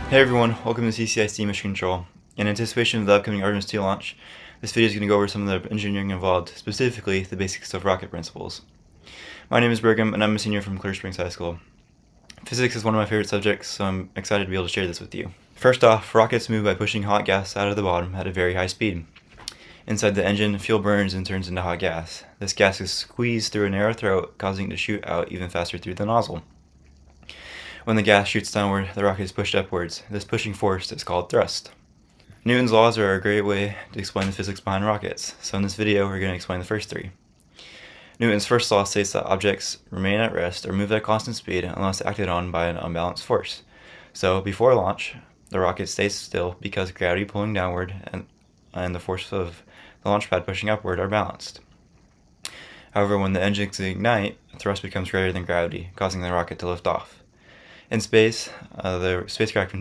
Hey everyone, welcome to CCISD Mission Control. In anticipation of the upcoming Artemis 2 launch, this video is going to go over some of the engineering involved, specifically the basics of rocket principles. My name is Brigham and I'm a senior from Clear Springs High School. Physics is one of my favorite subjects, so I'm excited to be able to share this with you. First off, rockets move by pushing hot gas out of the bottom at a very high speed. Inside the engine, fuel burns and turns into hot gas. This gas is squeezed through a narrow throat, causing it to shoot out even faster through the nozzle. When the gas shoots downward, the rocket is pushed upwards. This pushing force is called thrust. Newton's laws are a great way to explain the physics behind rockets, so in this video we're going to explain the first three. Newton's first law states that objects remain at rest or move at constant speed unless acted on by an unbalanced force. So before launch, the rocket stays still because gravity pulling downward and the force of the launch pad pushing upward are balanced. However, when the engines ignite, thrust becomes greater than gravity, causing the rocket to lift off. In space, the spacecraft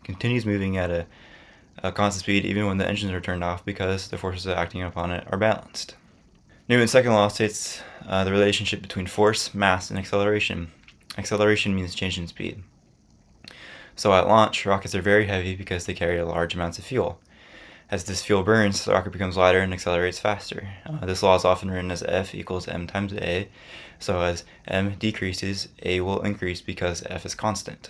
continues moving at a constant speed even when the engines are turned off because the forces acting upon it are balanced. Newton's second law states the relationship between force, mass, and acceleration. Acceleration means change in speed. So at launch, rockets are very heavy because they carry large amounts of fuel. As this fuel burns, the rocket becomes lighter and accelerates faster. This law is often written as F equals m times a, so as m decreases, a will increase because F is constant.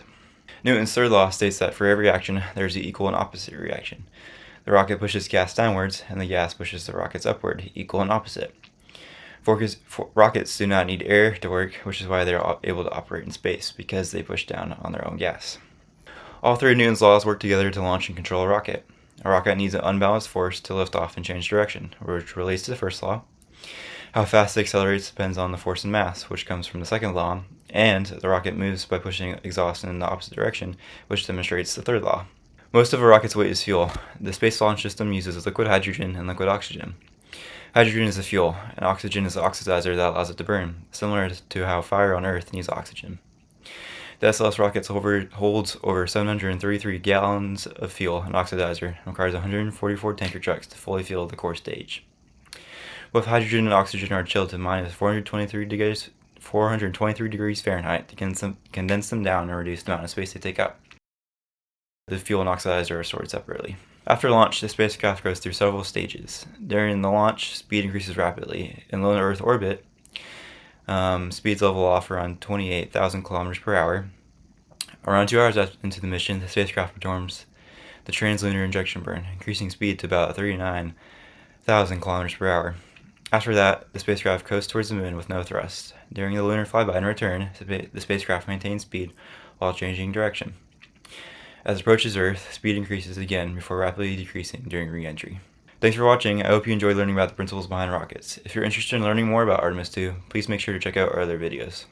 Newton's third law states that for every action, there is an equal and opposite reaction. The rocket pushes gas downwards, and the gas pushes the rockets upward, equal and opposite. Rockets do not need air to work, which is why they are able to operate in space, because they push down on their own gas. All three of Newton's laws work together to launch and control a rocket. A rocket needs an unbalanced force to lift off and change direction, which relates to the first law. How fast it accelerates depends on the force and mass, which comes from the second law, and the rocket moves by pushing exhaust in the opposite direction, which demonstrates the third law. Most of a rocket's weight is fuel. The Space Launch System uses liquid hydrogen and liquid oxygen. Hydrogen is the fuel, and oxygen is the oxidizer that allows it to burn, similar to how fire on Earth needs oxygen. The SLS rocket holds over 733 gallons of fuel and oxidizer and requires 144 tanker trucks to fully fill the core stage. Both hydrogen and oxygen are chilled to minus 423 degrees Fahrenheit to condense them down and reduce the amount of space they take up. The fuel and oxidizer are stored separately. After launch, the spacecraft goes through several stages. During the launch, speed increases rapidly. In low Earth orbit, speeds level off around 28,000 kilometers per hour. Around 2 hours into the mission, the spacecraft performs the translunar injection burn, increasing speed to about 39,000 kilometers per hour. After that, the spacecraft coasts towards the moon with no thrust. During the lunar flyby and return, the spacecraft maintains speed while changing direction. As it approaches Earth, speed increases again before rapidly decreasing during re-entry. Thanks for watching. I hope you enjoyed learning about the principles behind rockets. If you're interested in learning more about Artemis 2, please make sure to check out our other videos.